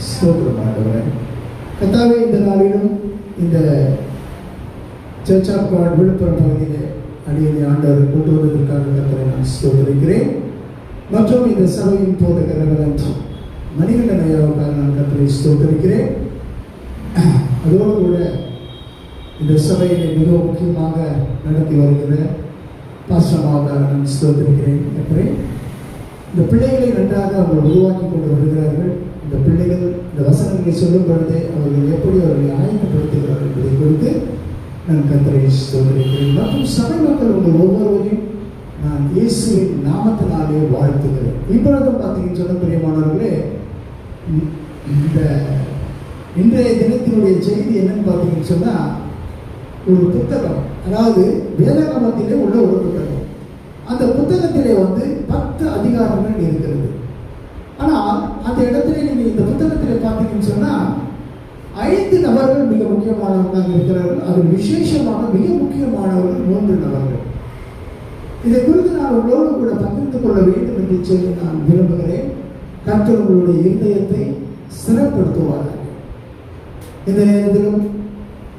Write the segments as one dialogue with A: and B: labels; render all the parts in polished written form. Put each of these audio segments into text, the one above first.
A: ஸ்தோத்திரம் ஆண்டவரே. கர்த்தாவே, இந்த நாளிலும் இந்த சர்ச் ஆஃப் காட் விழுப்புரம் பகுதியிலே அடியனை ஆண்டவர் கொண்டு வருவதற்காக கர்த்தரை நான் ஸ்தோத்திரிக்கிறேன். மற்றும் இந்த சபையின் போதகர் ரெவரண்ட் மணிகண்டன் ஐயாவுக்காக நான் கர்த்தரை ஸ்தோத்திரிக்கிறேன். அதோடு கூட இந்த சபையிலே மிக முக்கியமாக நடத்தி வருகிற பாஸ்டர்மாவுக்காக நான் ஸ்தோத்திரிக்கிறேன். அப்புறம் இந்த பிள்ளைகளை நன்றாக அவர்கள் உருவாக்கி கொண்டு வருகிறார்கள். இந்த பிள்ளைகள் இந்த வசனங்களை சொல்லும் பொழுதே அவர்கள் எப்படி அவர்களை ஆயத்தப்படுத்துகிறார்கள் என்பதை குறித்து நான் கர்த்தரை ஸ்தோத்திரிக்கிறேன். மற்றும் சபை மக்கள் உங்கள் ஒவ்வொருவரையும் நான் இயேசுவின் நாமத்தினாலே வாழ்த்துகிறேன். இப்பொழுதும் பார்த்தீங்கன்னு சொன்ன பிரியமானவர்களே, இந்த இன்றைய தினத்தினுடைய செய்தி என்னன்னு பார்த்தீங்கன்னு சொன்னால், ஒரு புத்தகம், அதாவது வேதாகமத்திலே உள்ள ஒரு புத்தகம். அந்த புத்தகத்திலே 10 அதிகாரங்கள் இருக்கிறது. ஆனால் அந்த இடத்துல நீங்கள் இந்த புத்தகத்திலே பார்த்தீங்கன்னு சொன்னால் 5 நபர்கள் மிக முக்கியமானவர்களாக இருக்கிறார்கள். அது விசேஷமாக மிக முக்கியமானவர்கள் 3 நபர்கள். இதை குறித்து நான் உங்களோடு கூட பகிர்ந்து கொள்ள வேண்டும் என்று சொல்லி நான் விரும்புகிறேன். கர்த்தர் உங்களுடைய இருதயத்தை சிறப்படுத்துவார்கள். இந்த நேரத்திலும்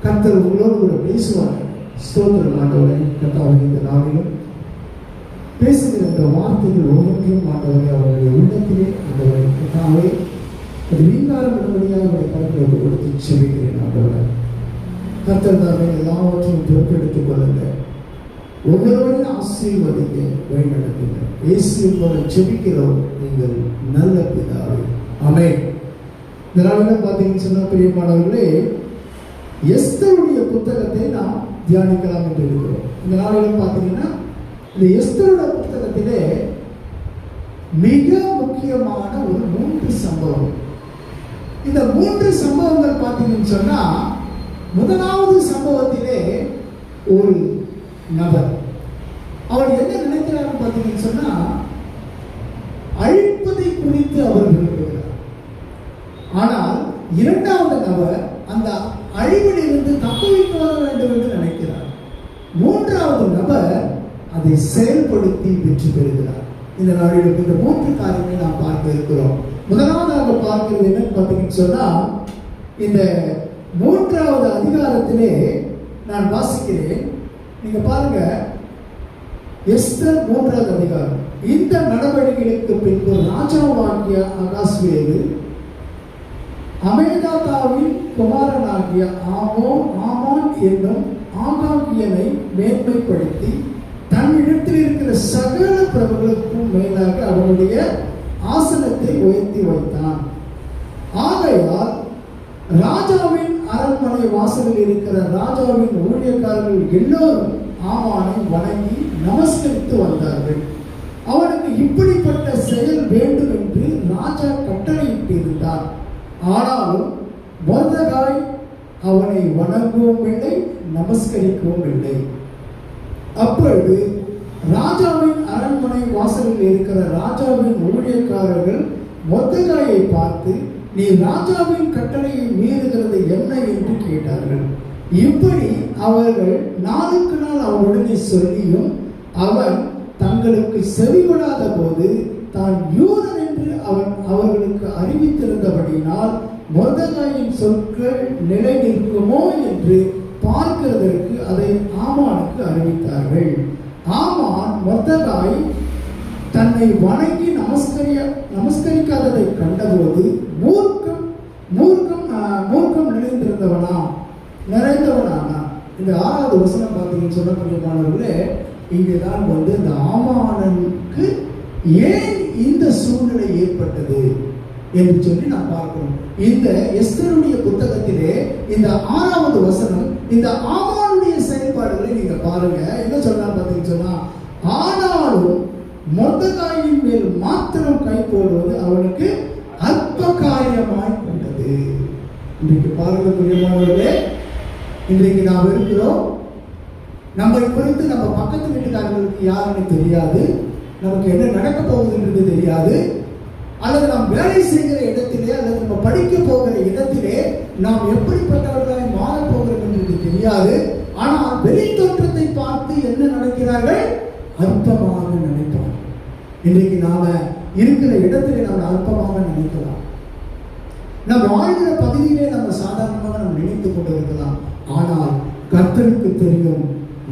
A: கர்த்தர் உங்களோடு கூட பேசுவார்கள். ஸ்தோத்திரம் ஆண்டவரே. கர்த்தாவே, இந்த நாளிலும் பேசுகிற இந்த வார்த்தைகள் ஒவ்வொன்றையும் ஆண்டவரே அவருடைய உள்ளத்திலே ஆண்டவரை கர்த்தாவே அது வீங்காரம் விடும்படியாக அவருடைய கருத்தை கொடுத்து செபிக்கிறேன். ஆண்டவரே, கர்த்தர் தாமே எல்லாவற்றையும் பொறுப்பெடுத்துக் கொள்ளுங்க. ஒவ்வொருவரையும் ஆசீர்வதிக்க வழிநடத்துங்க. இயேசுவின் மூலம் செபிக்கிறோம் நீங்கள் நல்ல பிதாவே. ஆமென். இந்த நாளில் பார்த்தீங்கன்னு சொன்னால் பிரியமானவர்களே, எஸ்தருடைய புத்தகத்தை நாம் தியானிக்கலாம் என்று இருக்கிறோம். இந்த நாளிலும் பார்த்தீங்கன்னா இந்த எஸ்தருடைய புத்தகத்திலே மிக முக்கியமான ஒரு 3 சம்பவம். இந்த 3 சம்பவங்கள் பார்த்தீங்கன்னு சொன்னா, முதலாவது சம்பவத்திலே ஒரு நபர், அவர் என்ன நினைக்கிறார் பார்த்தீங்கன்னு சொன்னா, அழிப்பதை குறித்து அவர் விரும்புகிறார். ஆனால் இரண்டாவது நபர் அந்த அழிவிலிருந்து தப்பு வைத்து வர வேண்டும் என்று நினைக்கிறார். மூன்றாவது நபர் அதை செயல்படுத்தி வெற்றி பெறுகிறார். இந்த நாளில் இந்த 3 காரியங்களை நாம் பார்க்க இருக்கிறோம். முதலாவதாக பார்க்கிறது என்னன்னு பார்த்தீங்கன்னு சொன்னா, இந்த 3வது அதிகாரத்திலே நான் வாசிக்கிறேன். நீங்க பாருங்க, எஸ்தர் 3வது அதிகாரம். இந்த நடவடிக்கைகளுக்கு பின்பு ராஜாவாகிய அகாஸ்வேரு அமேதாதாவின் குமாரனாகிய ஆமான் என்னும் ஆகாகியனை மேன்மைப்படுத்தி தன்னிடத்தில் இருக்கிற சகல பிரபுகளுக்கும் மேலாக அவனுடைய ஆசனத்தை உயர்த்தி வைத்தான். ஆகையால் ராஜாவின் அரண்மனை வாசலில் இருக்கிற ராஜாவின் ஊழியக்காரர்கள் எல்லோரும் ஆமானை வணங்கி நமஸ்கரித்து வந்தார்கள். அவனுக்கு இப்படிப்பட்ட செயல் வேண்டும் என்று ராஜா கட்டளையிட்டு இருந்தார். ஆனாலும் மொர்தெகாய் அவனை வணங்கவும் இல்லை, நமஸ்கரிக்கவும் இல்லை. அப்பொழுது ராஜாவின் அரண்மனை வாசலில் இருக்கிற ராஜாவின் ஊழியக்காரர்கள் மொர்தெகாயை பார்த்து, நீ ராஜாவின் கட்டளையை மீறுகிறது என்ன என்று கேட்டார்கள். இப்படி அவர்கள் நாளுக்கு நாள் அவனுடனே சொல்லியும் அவன் தங்களுக்கு செவிகொடாத போது தான் யூதன் என்று அவன் அவர்களுக்கு அறிவித்திருந்தபடியினால் மொர்தெகாயின் சொற்கள் நிலை நிற்குமோ என்று பார்க்கிறதற்கு அதை ஆமானுக்கு அறிவித்தார்கள். ஆமான் மொர்தெகாய் தன்னை வணங்கி நமஸ்கரிக்காததை கண்டபோது மூர்க்கம் நிறைந்தவனானா. இந்த 6வது வசனம் பார்த்தீங்கன்னு சொன்ன பிரியமானவர்களே, இங்கேதான் இந்த ஆமானுக்கு ஏன் இந்த சூழ்நிலை ஏற்பட்டது என்று சொல்லி நாம் பார்க்கிறோம். இந்த எஸ்தருடைய புத்தகத்திலே இந்த 6வது வசனம் இந்த ஆமானுடைய செயல்பாடுகளை நீங்க பாருங்க. என்ன சொன்னா பார்த்தீங்கன்னு சொன்னா, ஆனாலும் மொர்தெகாயின் மேல் மாத்திரம் கை போடுவது அவனுக்கு அற்ப காரியமாய் கொண்டது. இன்றைக்கு பாருங்க பிரியமானவர்களே, இன்றைக்கு நாம் இருக்கிறோம். நம்மை குறித்து நம்ம பக்கத்து வீட்டுக்காரர்களுக்கு யாருன்னு தெரியாது, நமக்கு என்ன நடக்க போகுதுன்றது தெரியாது, அல்லது நாம் வேலை செய்கிற இடத்திலே அல்லது நம்ம படிக்க போகிற இடத்திலே நாம் எப்படிப்பட்டவர்களாய் மாறப்போகிறோம் என்று தெரியாது. ஆனால் வெளி தோற்றத்தை பார்த்து என்ன நினைக்கிறார்கள்? அற்பமாக நினைப்பார். இன்றைக்கு நாம இருக்கிற இடத்திலே நாம் அற்பமாக நினைக்கலாம். நம் வாழ்கிற பகுதியிலே நம்ம சாதாரணமாக நம்ம நினைத்துக் கொண்டிருக்கலாம். ஆனால் கர்த்தருக்கு தெரியும்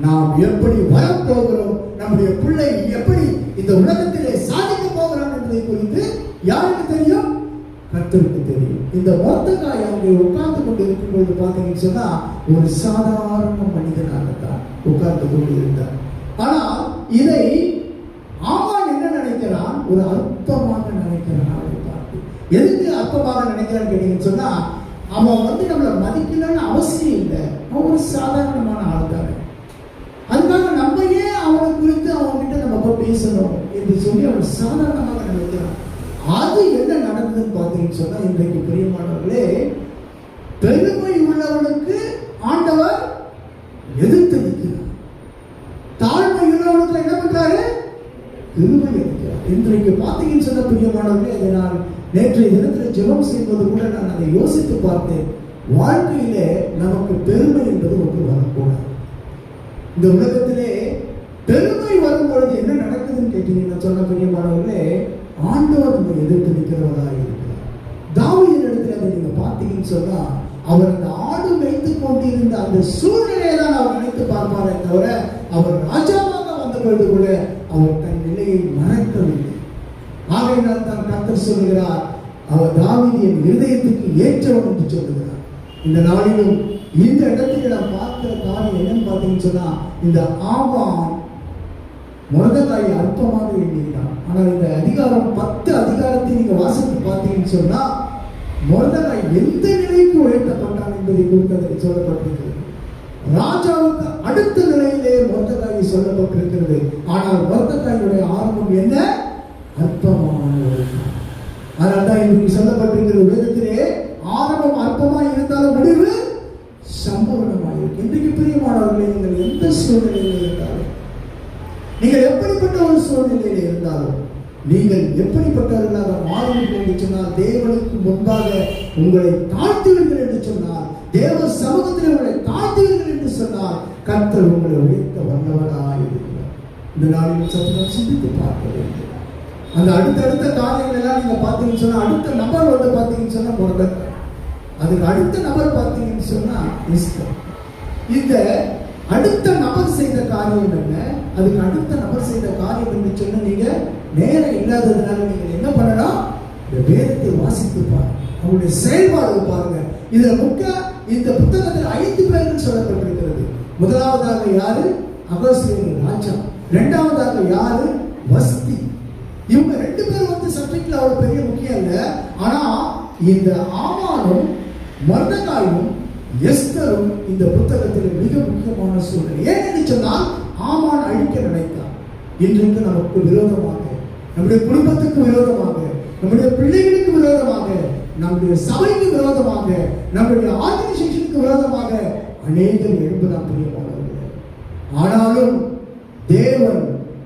A: நாம் எப்படி வரப்போகிறோம், நம்முடைய பிள்ளை எப்படி இந்த உலகத்திலே சாதிக்க போகிறான் என்பதை குறித்து யாருக்கு தெரியும்? கர்த்தருக்கு தெரியும். இந்த மொர்தெகாய் அங்கே உட்கார்ந்து கொண்டு இருக்கும்போது பார்த்தீங்கன்னு சொன்னா ஒரு சாதாரண மனிதனாகத்தான் உட்கார்ந்து கொண்டு இருந்தார். ஆனால் இதை ஆமான் என்ன நினைக்கிறான்? ஒரு அற்பமாக நினைக்கிறான். அவரை பார்த்து எதுக்கு அற்பமாக நினைக்கிறான்னு கேட்டீங்கன்னு சொன்னா, அவன் நம்மளை மதிக்கலன்னு அவசியம் இல்லை, அவன் ஒரு சாதாரணமான ஆள் தானே, அதுக்காக நம்ம ஏன் அவனை குறித்து அவன்கிட்ட நம்ம போய் பேசணும் என்று சொல்லி அவன் சாதாரணமாக நினைக்கிறான். அது என்ன நடந்ததுன்னு பார்த்தீங்கன்னு சொன்னா, இன்றைக்கு பிரியமானவர்களே, பெருமை உள்ளவனுக்கு ஆண்டவர் எதிர்த்து நிற்கிறார், தாழ்மை உள்ளவனுக்கு என்ன பண்றாரு? பெருமை இருக்கிறார். இன்றைக்கு பார்த்தீங்கன்னு சொன்ன பிரியமானவர்களே, அதை நான் நேற்றைய தினத்தில் ஜெபம் செய்வது கூட நான் அதை யோசித்து பார்த்தேன். வாழ்க்கையிலே நமக்கு பெருமை என்பது ஒன்று வரக்கூடாது. இந்த உலகத்திலே பெருமை வரும் பொழுது என்ன நடக்குதுன்னு கேட்டீங்கன்னா சொன்ன பிரியமானவர்களே, ஆண்டவர் நம்ம எதிர்த்து நிற்கிறவராக இருக்கிறார். தாவீதின் இடத்துல அதை நீங்க பார்த்தீங்கன்னு சொன்னா, அவர் அந்த ஆடு வைத்துக் கொண்டிருந்த அந்த சூழ்நிலையை தான் அவர் நினைத்து பார்ப்பாரே தவிர, அவர் ராஜாவாக வந்த பொழுது கூட அவர் தன் நிலையை மறக்கவில்லை. ஆகையினால் தான் கர்த்தர் சொல்லுகிறார், அவர் தாவீது என் இருதயத்துக்கு ஏற்றவன் என்று சொல்லுகிறார். இந்த நாளிலும் இந்த இடத்துல நாம் பார்க்கிற காரியம் என்னன்னு பார்த்தீங்கன்னு சொன்னா, இந்த ஆமான் மொர்தெகாயை அற்பமாக எண்ணுகிறான். ஆனால் இந்த அதிகாரம் 10 அதிகாரத்தை நீங்க வாசித்து பார்த்தீங்கன்னு சொன்னா, மொர்தெகாய் எந்த நிலைக்கு உயர்த்தப்பட்டான் என்பதை குறித்து அதில் சொல்லப்பட்டிருக்கிறது. ராஜாவுக்கு அடுத்த நிலையிலே மொர்தெகாயை சொல்லப்பட்டிருக்கிறது. ஆனால் மொர்தெகாயுடைய ஆரம்பம் என்ன? அற்பமான ஒரு. அதனால்தான் இன்றைக்கு சொல்லப்பட்டிருக்கிறது வேதத்திலே, ஆரம்பம் அற்பமாக இருந்தாலும் முடிவு சம்பூர்ணமாக இருக்கு. இன்றைக்கு பிரியமானவர்களே, நீங்கள் எந்த சூழ்நிலையில் இருந்தாலும், நீங்கள் எப்படிப்பட்ட ஒரு சூழ்நிலையில் இருந்தாலும், நீங்கள் எப்படிப்பட்டவர்களாக மாறுவீர்கள் என்று சொன்னால், தேவனுக்கு முன்பாக உங்களை தாழ்த்துவீர்கள் என்று சொன்னால், தேவ சமூகத்தில் உங்களை தாழ்த்துவீர்கள் என்று சொன்னால், கர்த்தர் உங்களை உயர்த்த வல்லவராக இருக்கிறார். இந்த நாளில் சற்று சிந்தித்து பார்க்க வேண்டும். அந்த அடுத்தடுத்த காரியங்கள் எல்லாம் நீங்க பார்த்தீங்கன்னு சொன்னா, அடுத்த நபர் பார்த்தீங்கன்னு சொன்னா மொர்தெகாய், அதுக்கு அடுத்த நபர் பார்த்தீங்கன்னு சொன்னா எஸ்தர். இந்த அடுத்த நபர் செய்த காரியம் என்ன, அதுக்கு அடுத்த நபர் செய்த காரியம் என்று சொன்ன, நீங்க நேரம் இல்லாததுனால நீங்க என்ன பண்ணலாம்? இந்த வேதத்தை வாசித்து பாருங்க, அவங்களுடைய செயல்பாடு பாருங்க. இதுல இந்த புத்தகத்தில் 5 பேர்கள் சொல்லப்பட்டிருக்கிறது. முதலாவதாக யாரு? அகஸ்வேரு ராஜா. இரண்டாவதாக யாரு? வஸ்தி. இவங்க 2 பேரும் சப்ஜெக்ட்ல அவ்வளவு பெரிய முக்கியம் இல்லை. ஆனா இந்த ஆமானும் மொர்தெகாயும் எஸ்தரும் இந்த புத்தகத்தில் மிக முக்கியமான சூழ்நிலை. ஏன்னு சொன்னால், ஆமான் அழிக்க நினைத்தார். இன்றைக்கு நமக்கு விரோதமாக, நம்முடைய குடும்பத்துக்கு விரோதமாக, நம்முடைய பிள்ளைகளுக்கு விரோதமாக, நம்முடைய சபைக்கு விரோதமாக, நம்முடைய ஆர்கனைசேஷனுக்கு விரோதமாக அநேகர் எழும்பலாம் பிரியமானவர்களே. ஆனாலும் தேவன்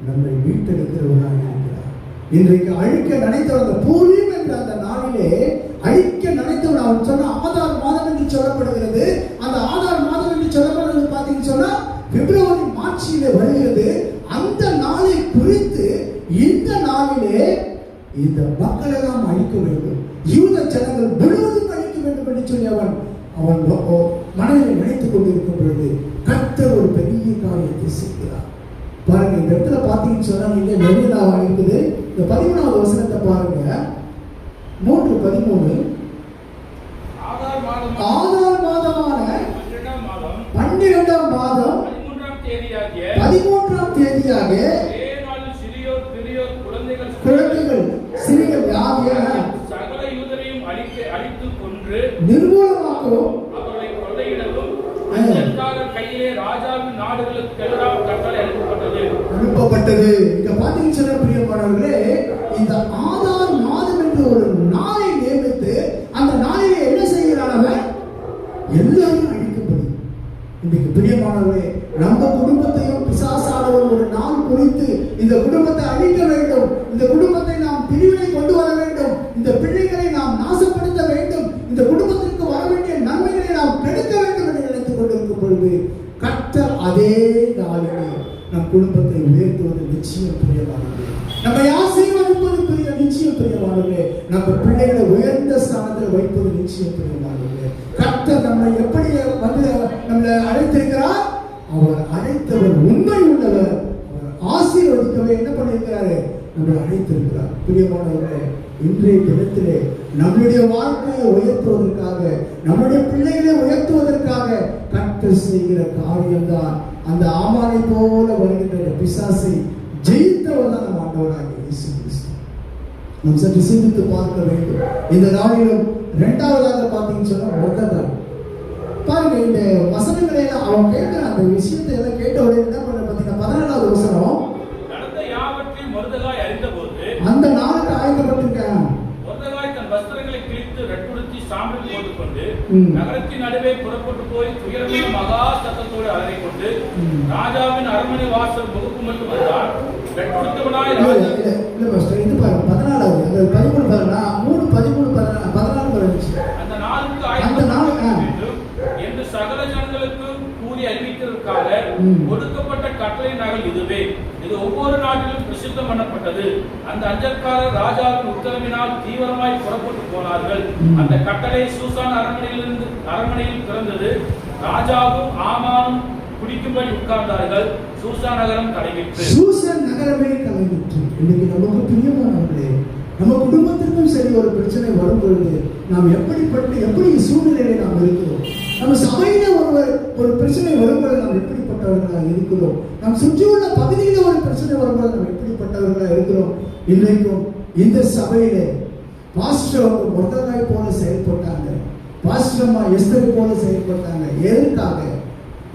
A: நம்மை மீட்டெடுக்கிறவராக இருக்கிறார். இன்றைக்கு அழிக்க நினைத்தவர்கள் பூர்வீகம் என்ற அந்த நாளிலே அழிக்க நினைத்தவன் அவன் சொன்ன ஆதார் மாதம் என்று சொல்லப்படுகிறது. அந்த ஆதார் மாதம் என்று சொல்லப்படுகிறது பார்த்தீங்கன்னு சொன்னா பிப்ரவரி மார்ச்சிலே வருகிறது. அந்த நாளை குறித்து இந்த நாளிலே இந்த மக்கள் எல்லாம் அழிக்க வேண்டும், யூத ஜனங்கள் முழுவதும் அழிக்க வேண்டும் என்று சொல்லி அவன் மனதில் நினைத்துக் கொண்டிருக்கும் பொழுது கர்த்தர் ஒரு பெரிய காரியத்தை செய்கிறார். பாருங்க, இந்த இடத்துல பாத்தீங்கன்னு சொன்னா, நீங்க வெளியிலாக இருக்குது. இந்த 13வது வசனத்தை பாருங்க, 3:13. ஆதார் மாதமான 12ஆம் மாதம் 13ஆம் தேதியாக குழந்தைகள் சிறியோர் யாகிய
B: சகல யூதரையும் அழித்து கொன்று
A: நிர்மூலமாக்கவும்
B: அவர்களை கொள்ளையிடவும் கையிலே ராஜாவின் நாடுகளுக்கெல்லாம் கட்டளை
A: அனுப்பப்பட்டது. இங்க பாத்தீங்கன்னு சொன்ன பிரியமானவர்களே, இந்த ஆதார் மாதம் என்று ஒரு நாளை நியமித்து அந்த நாளிலே என்ன செய்கிறார்கள்? எல்லாரும் அழிக்கப்படும். இன்றைக்கு பிரியமானவர்களே, நம்ம குடும்பத்தையும் பிசாசானவர் ஒரு நாள் குறித்து இந்த குடும்பத்தை அழிக்க வேண்டும், இந்த குடும்பத்தை நாம் பிரிவினை கொண்டு வர வேண்டும், இந்த பிள்ளைகளை நாம் நாசப்படுத்த வேண்டும், இந்த குடும்பத்திற்கு வர வேண்டிய நன்மைகளை நாம் கெடுக்க வேண்டும் என்று நினைத்துக் கொண்டிருக்கும் பொழுது கர்த்தர் அதே நாளிலே நம் குடும்பத்தை உயர்த்துவது நிச்சயம் பிரியமானது. நம்ம ஆசீர்வதிப்பது நிச்சயம் பிரியமானது. நம்ம பிள்ளைகளை உயர்ந்த ஸ்தானத்தில் வைப்பது நிச்சயம் பிரியமானவர்களே. கர்த்தர் நம்மை எப்படி வந்து நம்மளை அழைத்திருக்கிறார்? அவர் அழைத்தவர் உண்மை உள்ளவர். அவர் ஆசீர்வதிக்கவே என்ன பண்ணியிருக்கிறாரு? நம்மளை அழைத்திருக்கிறார். பிரியமானவர்களே, இன்றைய தினத்திலே நம்முடைய வாழ்க்கையை உயர்த்துவதற்காக, நம்முடைய பிள்ளைகளை உயர்த்துவதற்காக கர்த்தர் செய்கிற காரியம்தான் அந்த ஆமானை போல வருகின்ற பிசாசை ஜெயித்தவர் தான் நம் ஆண்டவராகிய இயேசு கிறிஸ்து. நாம் சற்று சிந்தித்து பார்க்க வேண்டும். இந்த நாளிலும் இரண்டாவதாக பார்த்தீங்கன்னு சொன்னா மொர்தெகாய். பாருங்க, இந்த வசனங்களை அவன் கேட்கிற அந்த விஷயத்தை எல்லாம் கேட்ட உடனே என்ன பண்ண பார்த்தீங்கன்னா 14வது வசனம்,
B: நடந்த யாவற்றையும் மொர்தெகாய் அறிந்தபோது
A: அந்த நாளுக்கு ஆயத்தப்பட்டிருக்கேன்.
B: மொர்தெகாய் தன் வஸ்திரங்களை கிழித்து ரட்டுடுத்தி சாம்பல் போட்டுக்கொண்டு நகரத்தின் நடுவே புறப்பட்டு போய் துயரமுள்ள மகா சத்தத்தோடு அலறிக் கொண்டு ராஜாவின் அரண்மனை வாசல் முகப்பு மட்டும் வந்தார். ரட்டுடுத்தவனாய் ராஜா
A: இது பாருங்க 14வது அந்த 13 பாருங்க 3 13 14 வருது.
B: அந்த நாளுக்கு என்று சகல ஜனங்களுக்கு கூறி அறிவிக்கிறதுக்காக கொடுக்கப்பட்ட கட்டளை நகல் இதுவே. இது ஒவ்வொரு நாட்டிலும் பிரசித்தம் பண்ணப்பட்டது. அந்த அஞ்சற்காரர் ராஜாவின் உத்தரவினால் தீவிரமாய் புறப்பட்டு போனார்கள். அந்த கட்டளை சூசான் அரண்மனையில் பிறந்தது. ராஜாவும் ஆமானும் குடிக்கும்படி உட்கார்ந்தார்கள். சூசான் நகரம் கலைவிற்று. சூசான் நகரமே கலைவிற்று. இன்னைக்கு நமக்கு பிரியமானவர்களே, நம்ம குடும்பத்திற்கும் சரி ஒரு பிரச்சனை வரும் பொழுது நாம் எப்படி சூழ்நிலையில நாம் இருக்கிறோம்? நம்ம சபையில ஒரு பிரச்சனை வரும்போது நாம் எப்படிப்பட்டவர்களாக இருக்கிறோம்? நம் சுற்றியுள்ள பகுதியில ஒரு பிரச்சனை வரும்போது நாம் எப்படிப்பட்டவர்களாக இருக்கிறோம்? இன்றைக்கும் இந்த சபையில பாஸ்டர் மொர்தெகாய் போல செயல்பட்டாங்க, பாஸ்டர்மா எஸ்தர் போல செயல்பட்டாங்க. எதற்காக?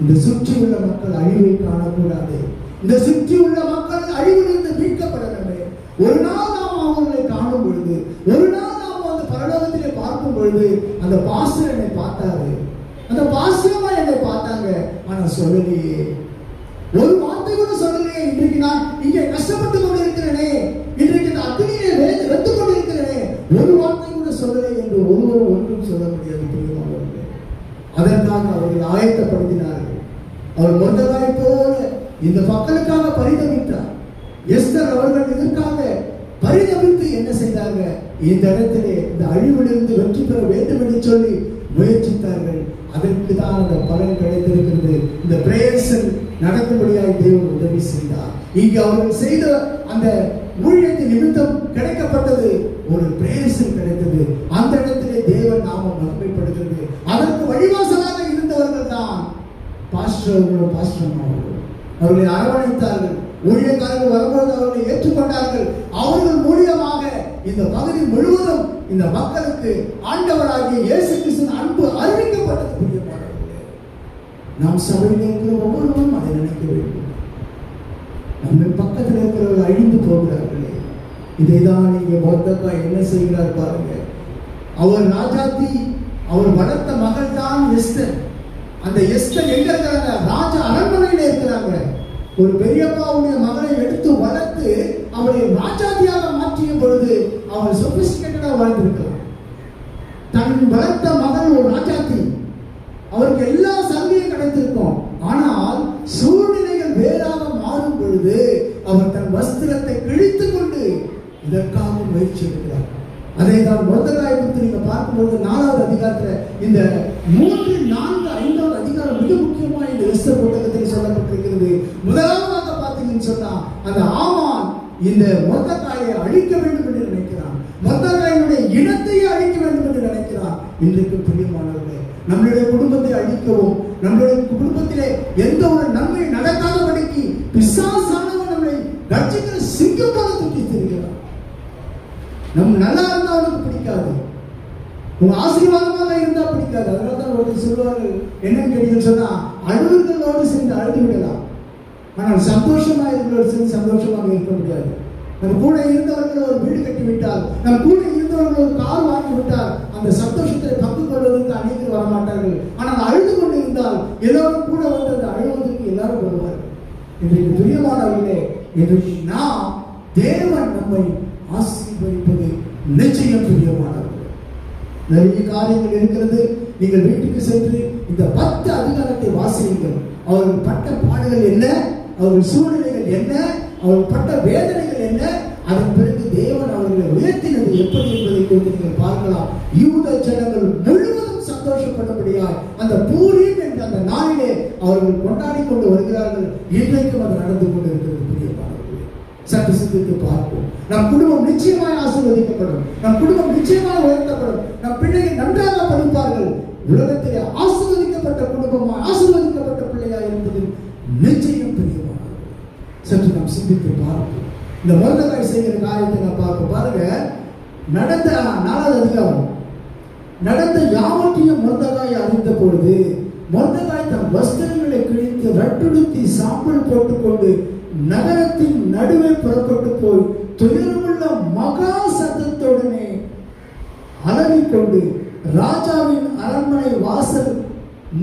B: இந்த சுற்றியுள்ள மக்கள் அழிவை காணக்கூடாது. இந்த சுற்றியுள்ள மக்கள் அழிவிலிருந்து மீட்கப்பட வேண்டும். ஒரு நாள் நாம் அவர்களை காணும் பொழுது, ஒரு நாள் நாம் அந்த பரலோகத்திலே பார்க்கும் பொழுது, அந்த பாஸ்டர் என்னை பார்த்தாரு, அந்த பாஸ்டர்மா என்னை பார்த்தாங்க, ஆனா சொல்லலையே, ஒரு வார்த்தை கூட சொல்லலையே. இன்றைக்கு நான் இங்கே கஷ்டப்பட்டு கொண்டு இருக்கிறேனே, இன்றைக்கு இந்த அக்னியை வெந்து கொண்டு இருக்கிறேனே, ஒரு வார்த்தை கூட சொல்லலை என்று ஒருவரும் ஒன்றும் சொல்ல முடியாது. பிரியமானவர்களே, அதற்காக அவர்கள் ஆயத்தப்படுத்தினார்கள். அவர் மொர்தெகாய் போல இந்த மக்களுக்காக பரிதவித்தார். எஸ்தர் அவர்கள் இதற்காக பரிதவித்து என்ன செய்தாங்க? இந்த இடத்திலே இந்த அழிவிலிருந்து வெற்றி பெற வேண்டும் என்று சொல்லி முயற்சித்தார்கள். அதற்கு தான் அந்த பலன் கிடைத்திருக்கிறது. இந்த பிரேயர்ஸ் நடக்கும்படியாக தேவன் உதவி செய்தார். இங்கு அவர்கள் செய்த அந்த ஊழியத்தின் நிமித்தம் கிடைக்கப்பட்டது ஒரு பிரேயர்ஸ் கிடைத்தது. அந்த இடத்திலே தேவன் நாமம் மகிமைப்படுகிறது. அதற்கு வழிவாசலாக இருந்தவர்கள் தான் பாஸ்டர்களும் பாஸ்டர்மார்களும். அவர்களை அரவணைத்தார்கள். ஊழியக்காரர்கள் வரும்போது அவர்களை ஏற்றுக்கொண்டார்கள். அவர்கள் மூலியமாக இந்த பகுதி முழுவதும் இந்த மக்களுக்கு ஆண்டவராகிய இயேசு கிறிஸ்துவின் அன்பு அறிவிக்கப்பட்டது. புரியப்படுகிறது. நாம் சபையில் இருக்கிற ஒவ்வொருவரும் அதை நினைக்க வேண்டும். நம்ம பக்கத்தில் இருக்கிறவர்கள் அழிந்து போகிறார்களே, இதைதான் இங்கே மொர்தெகாய் என்ன செய்கிறார் பாருங்க. அவர் ராஜாத்தி, அவர் வளர்த்த மகள் தான் எஸ்தர். அந்த எஸ்தர் எங்க இருக்கிறாங்க? ராஜா அரண்மனையில இருக்கிறாங்க. ஒரு பெரியப்பாவுடைய மகளை எடுத்து வளர்த்து அவரை ராஜாதியாக மாற்றிய பொழுது அவர் சொபிஸ்டிகேட்டடா வாழ்ந்திருக்கிறார். தன் வளர்த்த மகள் ஒரு ராஜாத்தி, அவருக்கு எல்லா சலுகையும் கிடைத்திருக்கும். ஆனால் சூழ்நிலைகள் வேறாக மாறும் பொழுது அவர் தன் வஸ்திரத்தை கிழித்துக் கொண்டு இதற்காக முயற்சி எடுக்கிறார். அதை தான் மொர்தெகாய் குறித்து நீங்க பார்க்கும்போது 4வது அதிகாரத்துல இந்த 3, 4, 5வது அதிகாரம் மிக முக்கியமா இந்த எஸ்தர் புத்தகத்தில் சொல்லப்பட்டிருக்கிறது. முதலாவதாக பார்த்தீங்கன்னு சொன்னா அந்த ஆமான் இந்த மொர்தெகாயை அழிக்க வேண்டும் என்று நினைக்கிறான். மொர்தெகாயினுடைய இனத்தையே அழிக்க வேண்டும் என்று நினைக்கிறான். இன்றைக்கு பிரியமானவர்களே, நம்மளுடைய குடும்பத்தை அழிக்கவும், நம்மளுடைய குடும்பத்திலே எந்த ஒரு நன்மை நடக்காதபடிக்கு பிசாசானவன் நம்மளை கட்சிக்கிற சிங்கம் போல தூக்கி தெரிகிறான். நம்ம நல்லா இருந்தா அவனுக்கு பிடிக்காது, உங்க ஆசீர்வாதமாக இருந்தா பிடிக்காது. அதனாலதான் ஒருத்தர் சொல்லுவார்கள், என்னன்னு கேட்டீங்கன்னு சொன்னா, அழுவர்களோடு சேர்ந்து அழுது விடலாம், ஆனால் சந்தோஷமா இருக்கிறவர்கள் சேர்ந்து சந்தோஷமாக இருக்க முடியாது. நம்ம கூட இருந்தவர்கள் ஒரு வீடு கட்டி விட்டால், நம்ம கூட இருந்தவர்கள் ஒரு கார் வாங்கி விட்டால், அந்த சந்தோஷத்தை பங்கு கொள்வதற்கு அனைவரும் வரமாட்டார்கள். ஆனால் அழுது கொண்டு இருந்தால் எல்லாரும் கூட வந்து அந்த அழுவதற்கு எல்லாரும் வருவார்கள். இன்றைக்கு பிரியமானவர்களே, இன்றைக்கு நாம் தேவன் நம்மை ஆசீர்வதிப்பது நிச்சயம் பிரியமானவர்கள். நிறைய காரியங்கள் இருக்கிறது. நீங்கள் வீட்டுக்கு சென்று இந்த 10 அதிகாரத்தை வாசியுங்கள். அவர்கள் பட்ட பாடுகள் என்ன, அவர்கள் சூழ்நிலைகள் என்ன, அவர்கள் பட்ட வேதனைகள் என்ன, அதன் பிறகு தேவன் அவர்களை உயர்த்தினது எப்படி என்பதை குறித்து நீங்கள் பார்க்கலாம்.
A: யூத ஜனங்கள் முழுவதும் சந்தோஷப்பட்டபடியாய் அந்த பூரீம் என்ற அந்த நாளிலே அவர்கள் கொண்டாடி கொண்டு வருகிறார்கள். இன்றைக்கும் அது நடந்து கொண்டிருக்கிறது. பிரியமானவர்களே, சற்று சிந்தித்து பார்ப்போம். நம் குடும்பம் நிச்சயமாய் ஆசீர்வதிக்கப்படும். நம் குடும்பம் நிச்சயமாக உயர்த்தப்படும். நம் பிள்ளைகள் நன்றாக படிப்பார்கள். உலகத்திலே ஆசீர்வதிக்கப்பட்ட குடும்பமாய் ஆசீர்வதிக்கப்பட்ட பிள்ளையாய் இருந்தது நிச்சயம். பிரியமானவர்களே, சற்று நாம் சிந்தித்து பார்ப்போம். இந்த மொர்தெகாய் செய்கிற காரியத்தை நான் பார்க்க பாருங்க. நடந்த 4வது அதிகாரம் நடந்த யாவற்றையும் மொர்தெகாய் அறிந்த பொழுது மொர்தெகாய் தன் வஸ்திரங்களை கிழித்து ரட்டுடுத்தி சாம்பல் போட்டுக்கொண்டு நகரத்தின் நடுவே புறப்பட்டு போய் துயரமுள்ள மகா சத்தத்துடனே அலறிக்கொண்டு ராஜாவின் அரண்மனை வாசல்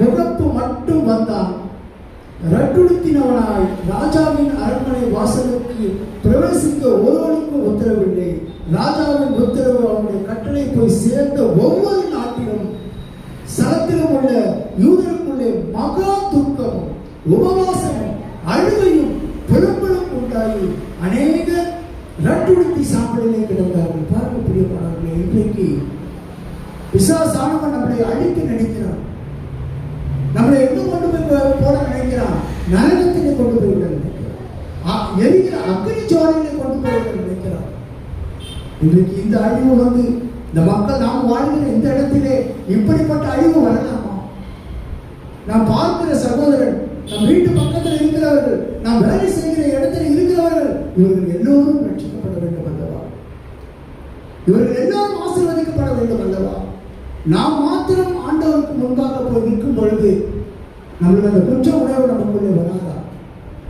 A: முகப்பு மட்டும் வந்தான். ரட்டுடுத்தினவனாய் ராஜாவின் அரண்மனை வாசலுக்கு பிரவேசிக்க ஒருவனுக்கும் உத்தரவில்லை. ராஜாவின் உத்தரவு அவனுடைய கட்டளை போய் சேர்ந்த ஒவ்வொரு நாட்டிலும் சலத்திலும் உள்ள யூதருக்குள்ளே மகா துக்கமும் உபவாசமும் அழுகையும் புலம்பலும் உண்டாகி அநேக ரட்டுடுத்தி சாம்பலிலே கிடந்தார்கள். பார்க்க பிரியமானவர்களே, இன்றைக்கு பிசாசானவன் நம்மளை அழிக்க நினைக்கிறான். நம்மளை எங்க கொண்டு போய் போட நினைக்கிறான்? நரகத்திலே கொண்டு போய் விட நினைக்கிறான். எரிகிற அக்னி ஜுவாலையிலே கொண்டு போய் விட நினைக்கிறான். இன்றைக்கு இந்த அழிவு வந்து இந்த மக்கள் நாம் வாழ்கிற இந்த இடத்திலே இப்படிப்பட்ட அழிவு வரலாமா? நாம் பார்க்கிற சகோதரன், நம் வீட்டு பக்கத்தில் இருக்கிறவர்கள், நாம் வேலை செய்கிற இடத்தில் இருக்கிறவர்கள், இவர்கள் எல்லோரும் ரட்சிக்கப்பட வேண்டும் அல்லவா? இவர்கள் எல்லோரும் ஆசீர்வதிக்கப்பட வேண்டும் அல்லவா? நாம் மாத்திரம் ஆண்டவருக்கு முன்பாக போய் நிற்கும் பொழுது நம்மளுடைய அந்த குற்ற உணர்வு நமக்குள்ளே வராதா?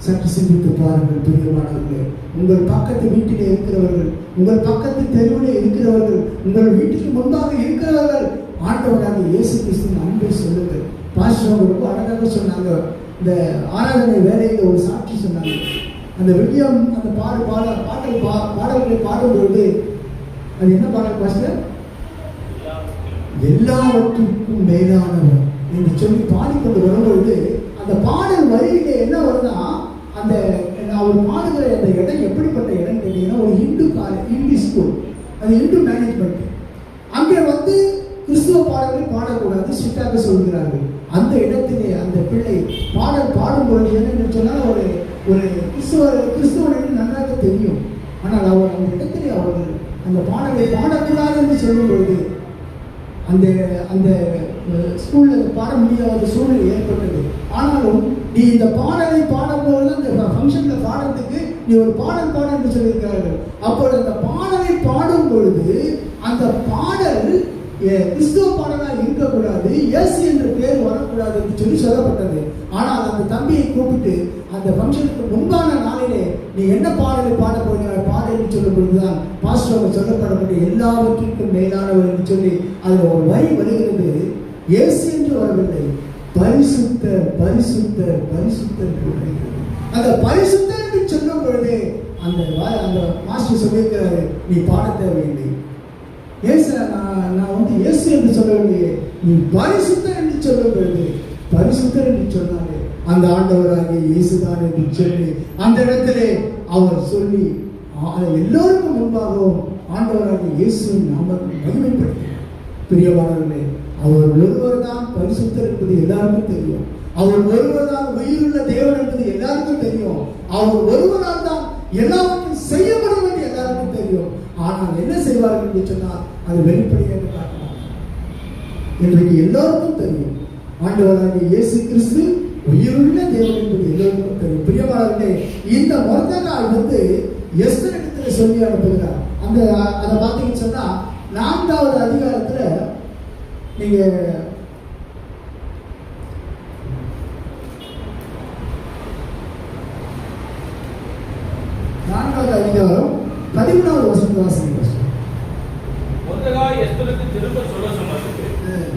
A: சற்று சிந்தித்து பாருங்கள் பிரியமானவர்களே. உங்கள் பக்கத்து வீட்டிலே இருக்கிறவர்கள், உங்கள் பக்கத்து தெருவிலே இருக்கிறவர்கள், உங்கள் வீட்டுக்கு முன்பாக இருக்கிறவர்கள் ஆண்டவராக இயேசு கிறிஸ்துவின் அன்பை சொல்லுங்கள். பாஸ்டர் ரொம்ப அழகாக சொன்னாங்க. இந்த ஆராதனை வேலையில் ஒரு சாட்சி சொன்னாங்க. அந்த வில்லியம் அந்த பாடல்களை பாடும்பொழுது அது என்ன பாடல் பாஸ்டர்? எல்லாவற்றுக்கும் மேலானவர் என்று சொல்லி பாடிக்கொண்டு வரும்பொழுது அந்த பாடல் வரியிலே என்ன வருதுன்னா, அந்த அவர் பாடுகிற அந்த இடம் எப்படிப்பட்ட இடம் கேட்டீங்கன்னா, ஒரு இந்து ஸ்கூல், அது இந்து மேனேஜ்மெண்ட். அங்கே வந்து கிறிஸ்துவ பாடல்களை பாடக்கூடாது ஸ்ட்ரிக்டாக சொல்கிறார்கள். அந்த இடத்திலே அந்த பிள்ளை பாடல் பாடும்பொழுது என்னன்னு சொன்னால், ஒரு கிறிஸ்துவனுக்கு நன்றாக தெரியும். ஆனால் அவர் அந்த இடத்திலே அவர்கள் அந்த பாடலை பாடக்கூடாது என்று சொல்லும் பொழுது அந்த அந்த ஸ்கூலில் பாட முடியாத சூழ்நிலை ஏற்பட்டது. ஆனாலும் நீ இந்த பாடலை பாடும்போது அந்த ஃபங்க்ஷனில் பாடுறதுக்கு நீ ஒரு பாடல் பாட என்று சொல்லியிருக்கிறார்கள். அப்பொழுது அந்த பாடலை பாடும் பொழுது அந்த பாடல் கிறிஸ்துவ பாடலாக இருக்கக்கூடாது, இயேசு என்ற பேர் வரக்கூடாது என்று சொல்லி சொல்லப்பட்டது. ஆனால் அந்த தம்பியை கூப்பிட்டு அந்த ஃபங்க்ஷனுக்கு முன்பான நாளிலே நீ என்ன பாடலை பாட போகிறாய் பாடல் என்று சொல்லும் பொழுதுதான் பாஸ்டர் சொல்லப்படக்கூடிய எல்லாவற்றிற்கும் மேலானவர் என்று சொல்லி அதில் ஒரு வரி வருகிறது. இயேசு என்று வரவில்லை, பரிசுத்தர் பரிசுத்தர் பரிசுத்தர் என்று வருகிறது. அந்த பரிசுத்தர் என்று சொல்லும் பொழுது அந்த மாஸ்டர் சொல்லியிருக்கிறாரு, நீ பாட தேவையில்லை. ஏசு நான் வந்து இயேசு என்று சொல்லவில்லையே, நீ பரிசுத்தர் என்று சொல்லும் பொழுது பரிசுத்தர் என்று சொன்னாலே அந்த ஆண்டவராகிய இயேசுதான் என்று சொல்லி அந்த இடத்திலே அவர் சொல்லி எல்லோருக்கும் முன்பாகவும் ஆண்டவராகிய இயேசுவின் நாமத்தை மகிமைப்படுத்தினார். பிரியமானவர்களே, அவர் ஒருவர் தான் பரிசுத்தர் என்பது எல்லாருக்கும் தெரியும். அவர் ஒருவர் தான் உயிருள்ள தேவன் என்பது எல்லாருக்கும் தெரியும். அவர் ஒருவரால் தான் எல்லாவற்றையும் செய்ய முடியும் என்று எல்லாருக்கும் தெரியும். ஆனால் என்ன செய்வார்கள் என்று சொன்னால் அது வெளிப்படையாக காட்டலாம். இன்றைக்கு எல்லோருக்கும் தெரியும் ஆண்டவராகிய இயேசு கிறிஸ்து உயிருள்ள தேவன் என்பது எல்லோருக்கும் தெரியும். பிரியமானவர்களே, இந்த மொர்தெகாய் வந்து எஸ்தர் இடத்துல சொல்லி அனுப்புகிறார். அதை பார்த்தீங்கன்னு சொன்னா 4வது அதிகாரத்துல நீங்க 4வது அதிகாரம் 13வது வசனம் வாசிங்க.
B: மொர்தெகாய் எஸ்தருக்கு திரும்ப சொல்ல சொன்னது,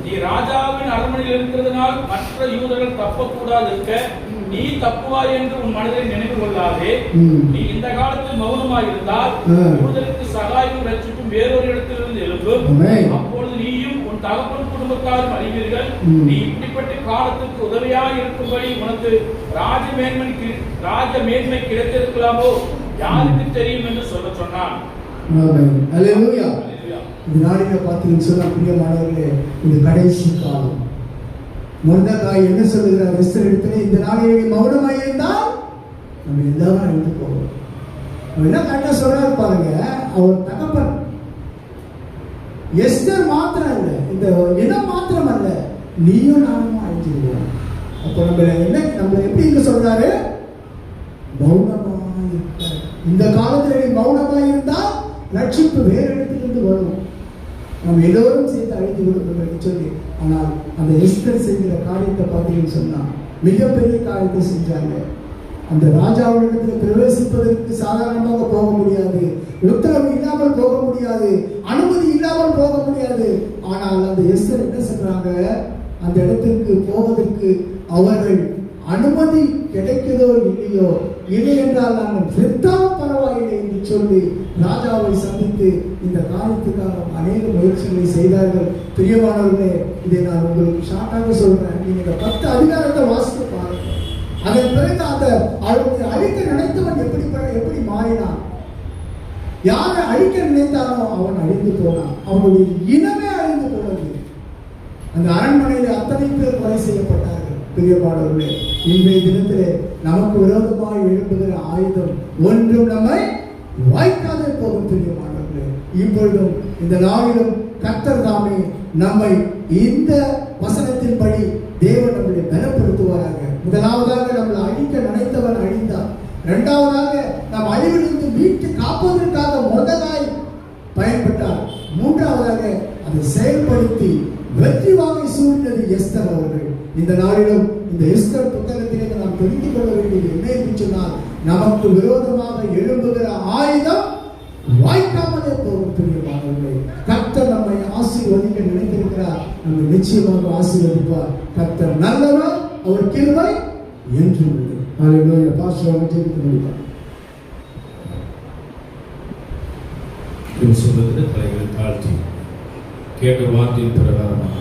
B: நீ ராஜாவின் அரண்மனையில் இருக்கிறதுனால் மற்ற யூதர்கள் தப்பக்கூடாது இருக்க நீ தப்புவாய் என்று உன் மனதை நினைவு கொள்ளாதே. நீ இந்த காலத்தில் மௌனமாய் இருந்தால் யூதருக்கு சகாயம் ரட்சிப்பும் வேறொரு இடத்திலிருந்து எழும்பும். அப்பொழுது நீயும் உன் தகப்பன் குடும்பத்தாரும் அறிவீர்கள். நீ இப்படிப்பட்ட காலத்துக்கு உதவியாக இருக்கும்படி உனக்கு ராஜ மேன்மை கிடைத்திருக்கலாமோ யாருக்கு தெரியும் என்று சொல்ல சொன்னான்.
A: இந்த நாளில பார்த்தீங்கன்னு சொன்னா பிரியமானவர்களே, இந்த கடைசி காலம். மொர்தெகாய் என்ன சொல்லுகிறார் எஸ்தர் இடத்துல? இந்த நாளிலே மௌனமாய் இருந்தால் நம்ம எல்லாரும் அழிந்து போவோம். அவர் என்ன கரெக்டா சொல்றாரு பாருங்க. அவர் தகப்பன் எஸ்தர் மாத்திரம் இல்லை, இந்த இனம் மாத்திரம் அல்ல, நீயும் நானும் அழிஞ்சிருவோம். அப்ப நம்மள எப்படி இங்க சொல்றாரு? மௌனமாய் இருக்க. இந்த காலத்துல நீ மௌனமாய் இருந்தா ரட்சிப்பு வேற இடத்திலிருந்து வரும். நம்ம எல்லோரும் சேர்த்து அழித்து விடுவோம் என்று சொல்லி. ஆனால் அந்த எஸ்தர் செய்கிற காரியத்தை பார்த்தீங்கன்னு சொன்னா மிகப்பெரிய காரியத்தை செஞ்சாங்க. அந்த ராஜாவிடத்தில் பிரவேசிப்பதற்கு சாதாரணமாக போக முடியாது, உத்தரவு இல்லாமல் போக முடியாது, அனுமதி இல்லாமல் போக முடியாது. ஆனால் அந்த எஸ்தர் என்ன சொல்றாங்க? அந்த இடத்திற்கு போவதற்கு அவர்கள் அனுமதி கிடைக்கிறதோ இல்லையோ, இல்லை என்றால் நாங்கள் செத்தாலும் பரவாயில்லை என்று சொல்லி ராஜாவை சந்தித்து இந்த காரியத்துக்காக அநேக முயற்சிகளை செய்தார்கள். பிரியமானவர்களே, இதை நான் உங்களுக்கு ஷார்ட்டாக சொல்றேன். நீங்க 10 அதிகாரத்தை வாசித்து பாருங்க. அதன் பிறகு அந்த அவர்களை அழிக்க நினைத்தவன் எப்படி மாறினான்? யாரை அழிக்க நினைத்தானோ அவன் அழிந்து போனான். அவனுடைய இனமே அழிந்து போனது. அந்த அரண்மனையில் அத்தனை பேர் கொலை செய்யப்பட்டார்கள். பிரியமானவர்களே, இன்றைய தினத்திலே நமக்கு விரோதமாக எழுப்புகிற ஆயுதம் ஒன்றும் நம்மை வாய்க்காதே போகும். பிரியமானவர்களே, இப்பொழுதும் இந்த நாளிலும் கர்த்தர் தாமே நம்மை இந்த வசனத்தின்படி தேவன் நம்மளை பலப்படுத்துவாராக. முதலாவதாக நம்மளை அழிக்க நினைத்தவன் அழிந்தார். இரண்டாவதாக நம் அழிவிலிருந்து மீட்டு காப்பதற்காக மொர்தெகாய் பயன்பட்டார். மூன்றாவதாக அதை செயல்படுத்தி வெற்றி வாகை சூழ்ந்தது எஸ்தர் அவர்கள். இந்த நாளிலும் இந்த எஸ்தர் புத்தகத்திலே நாம் தெரிந்து கொள்ள வேண்டியது என்ன என்று சொன்னால், நமக்கு விரோதமாக எழும்புகிற ஆயுதம் வாய்க்காமலே போகும். பிரியமானவர்களே, கர்த்தர் நம்மை ஆசீர்வதிக்க நினைத்திருக்கிறார். நம்மை நிச்சயமாக ஆசீர்வதிப்பார். கர்த்தர் நல்லவர், அவர் கிருபை என்றும் உள்ளது. ஹல்லேலூயா. பாஸ்டர் ஜெபித்து முடிப்பார்.
B: சொல்லுகிற தலைகளை தாழ்த்தி கேட்ட வார்த்தையின் பிரகாரமாக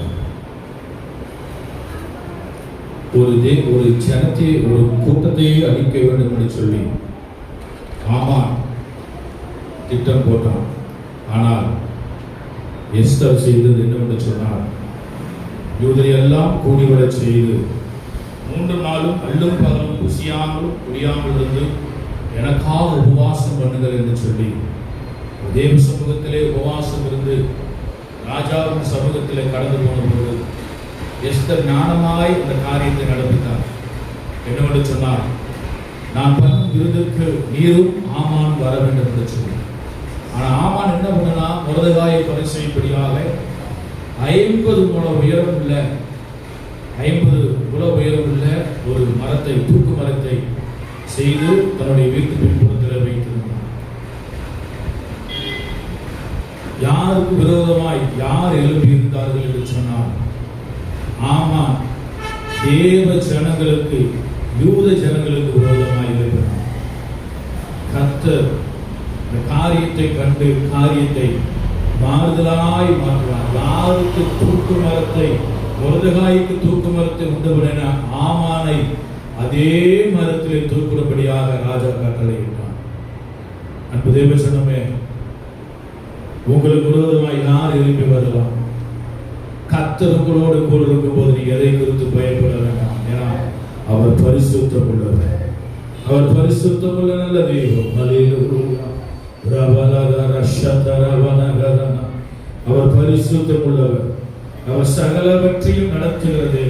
B: ஒரு ஜனத்தை, ஒரு கூட்டத்தை அழிக்க வேண்டும் என்று சொல்லி ஆமான் திட்டம் போட்டான். ஆனால் எஸ்தர் செய்தது என்னவென்று சொன்னார், யூதரையெல்லாம் கூடிவிட செய்து 3 நாளும் அல்லும் பகலும் புசியாமலும் குடியாமல் இருந்து எனக்காக உபவாசம் பண்ணுங்கள் என்று சொல்லி தேவ சமூகத்திலே உபவாசம் இருந்து ராஜாவின் சமூகத்திலே கடந்து போனபோது எஸ்தர் ஞானமாய் அந்த காரியத்தை நடப்பித்தார். என்னவென்று சொன்னார், நான் பண்ணும் விருதுக்கு நீரும் ஆமான் வர வேண்டும் என்று சொன்னார். ஆனால் ஆமான் என்ன பண்ணனா, மொர்தெகாயை கொலை செய்யும்படியாக 50 முழ உயரம் உள்ள 50 முழ உயரம் உள்ள ஒரு மரத்தை, தூக்கு மரத்தை செய்து தன்னுடைய வீட்டு பின்புறத்தில் வைத்திருந்தார். யாருக்கு விரோதமாய் யார் எழுப்பி இருந்தார்கள் என்று சொன்னார், ஆமான் தேவ ஜனங்களுக்கு, யூத ஜனங்களுக்கு விரோதமாய் எழுப்பினார். கர்த்தர் இந்த காரியத்தை கண்டு காரியத்தை மாறுதலாய் மாற்றுவார். யாருக்கு தூக்கு மரத்தை, மொர்தெகாய்க்கு தூக்கு மரத்தை உண்டு பண்ணின ஆமானை அதே மரத்திலே தூக்கும்படியாக ராஜா கட்டளையிட்டார். அன்பு தேவ ஜனமே, உங்களுக்கு விரோதமாய் யார் எழுப்பி வரலாம்? கர்த்தர் உங்களோடு கூட இருக்கும் போது நீங்க எதை குறித்து பயப்பட வேண்டாம். ஏன்னா அவர் பரிசுத்தம் உள்ளவர், அவர் பரிசுத்தம் உள்ள நல்ல தெய்வம். அவர் பரிசுத்தம் உள்ளவர், அவர் சகலவற்றையும் நடத்துகிறது,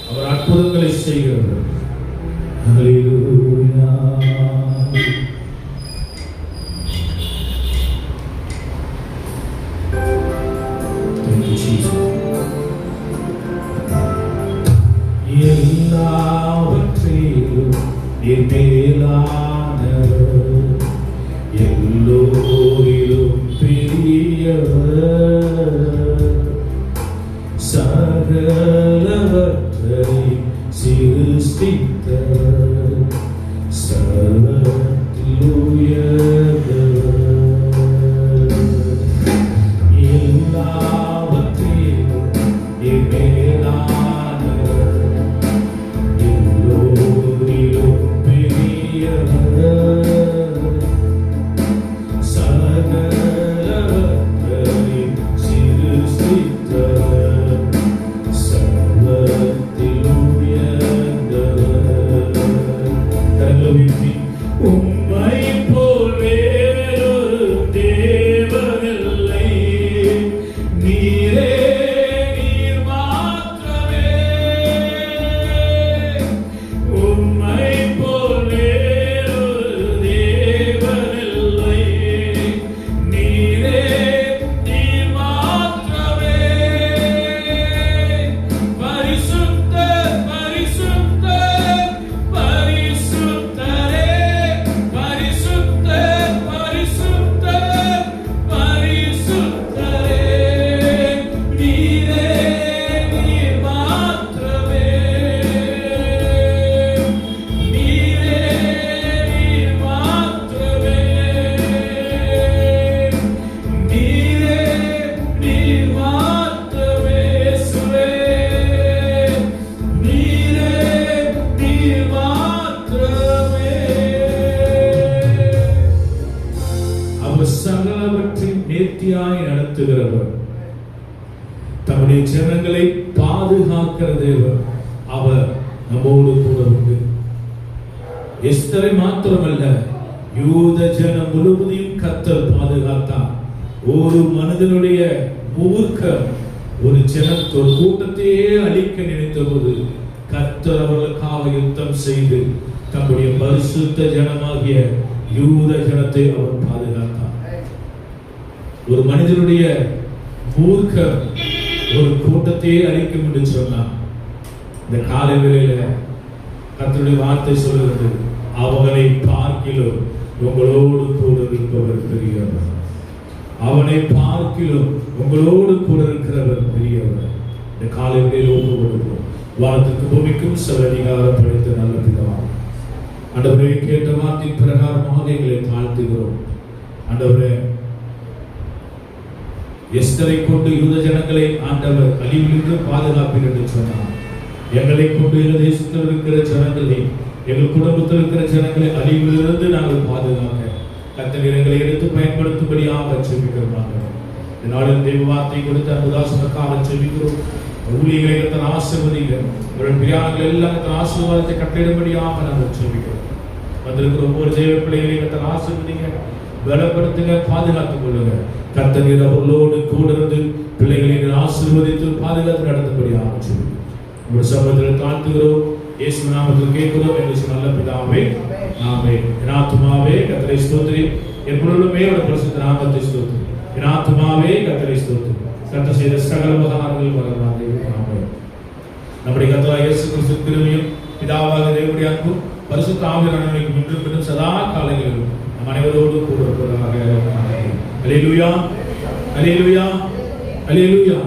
B: அவர் அற்புதங்களை செய்கிறவர். எல்லாவற்றிலும் மேலானவர், எல்லோரிலும் பெரியவர், சகலவற்றை சிருஷ்டித்தவர், சர்வத்தில் உயர்ந்தவர். எல்லாவற்றிலும் மேலானவர், எல்லோரிலும் பெரியவர்,
C: நடத்துகிறவர், தம்முடைய ஜனங்களை பாதுகாக்கிற தேவர். அவர் நம்மோடு கூட உண்டு. எஸ்தரை மாத்திரமல்ல, யூத ஜனம் முழுவதையும் கர்த்தர் பாதுகாத்தார். ஒரு மனிதனுடைய மூர்க்கம் ஒரு ஜனத்தோடு கூட்டத்தையே அழிக்க நினைத்த போது கர்த்தர் அவர்களுக்காக யுத்தம் செய்து தம்முடைய பரிசுத்த ஜனமாகிய யூத ஜனத்தை அவர் பாதுகாத்தார். ஒரு மனிதனுடைய மூர்க்கம் ஒரு கூட்டத்தையே அழிக்கும் என்று சொன்னார். இந்த காலை வேளையில கர்த்தருடைய வார்த்தை சொல்கிறது, அவனை பார்க்கிலும் உங்களோடு கூட இருப்பவர் பெரியவர். அவனை பார்க்கிலும் உங்களோடு கூட இருக்கிறவர் பெரியவர். இந்த காலை வேளையில ஒப்பு கொடுப்போம். வானத்துக்கு பூமிக்கும் சகல அதிகாரம் படைத்த நல்ல பிதாவே, ஆண்டவரே, கேட்ட வார்த்தையின் பிரகாரமாக எங்களை தாழ்த்துகிறோம். ஆண்டவரே, எஸ்தரை கொண்டு யூத ஜனங்களை ஆண்டவர் அழிவிலிருந்து பாதுகாப்பீர் என்று சொன்னார். எங்களை கொண்டு இந்த தேசத்தில் இருக்கிற ஜனங்களை, எங்கள் குடும்பத்தில் இருக்கிற ஜனங்களை அழிவிலிருந்து நாங்கள் பாதுகாக்க கர்த்தர் எங்களை எடுத்து பயன்படுத்தும்படியாக செபிக்கிறோம். இதனால் தெய்வ வார்த்தை கொடுத்த அன்புதாசனுக்காக செபிக்கிறோம். ஊழியர்களை கர்த்தர் ஆசீர்வதிங்க. இவர்கள் பிரியாணங்கள் எல்லாம் கர்த்தர் ஆசீர்வாதத்தை கட்டிடும்படியாக நாங்கள் செபிக்கிறோம். வந்திருக்கிற ஒவ்வொரு தேவ பிள்ளைகளை கர்த்தர் ஆசீர்வதிங்க, பலப்படுத்துங்க, பாதுகாத்துக் கொள்ளுங்க. கர்த்தர் அவர்களோடு கூட இருந்து பிள்ளைகளை ஆசீர்வதித்து பாதுகாத்து நடத்தும்படியாக செபிக்கிறோம். உங்கள் சமூகத்தில் தாழ்த்துகிறோம். இயேசு நாமத்தில் கேட்கிறோம் என்று நல்ல பிதாவே, ஆமென். என் ஆத்துமாவே கர்த்தரை ஸ்தோத்திரி, எப்பொழுதுமே அவருடைய பரிசுத்த நாமத்தை ஸ்தோத்திரி. என் ஆத்துமாவே கர்த்தரை ஸ்தோத்திரி, கர்த்தர் செய்த சகல உபகாரங்கள் மறவாதே. ஆமென். நம்முடைய கர்த்தராகிய இயேசு கிறிஸ்துவின் கிருபையும் பிதாவாகிய தேவனுடைய அன்பும் பரிசுத்த ஆவியானவருடைய இன்றும் பின்னும் சதா காலங்களிலும் நம் அனைவரோடு கூட இருப்பதாக. ஆமென். அல்லேலூயா, அல்லேலூயா, அல்லேலூயா.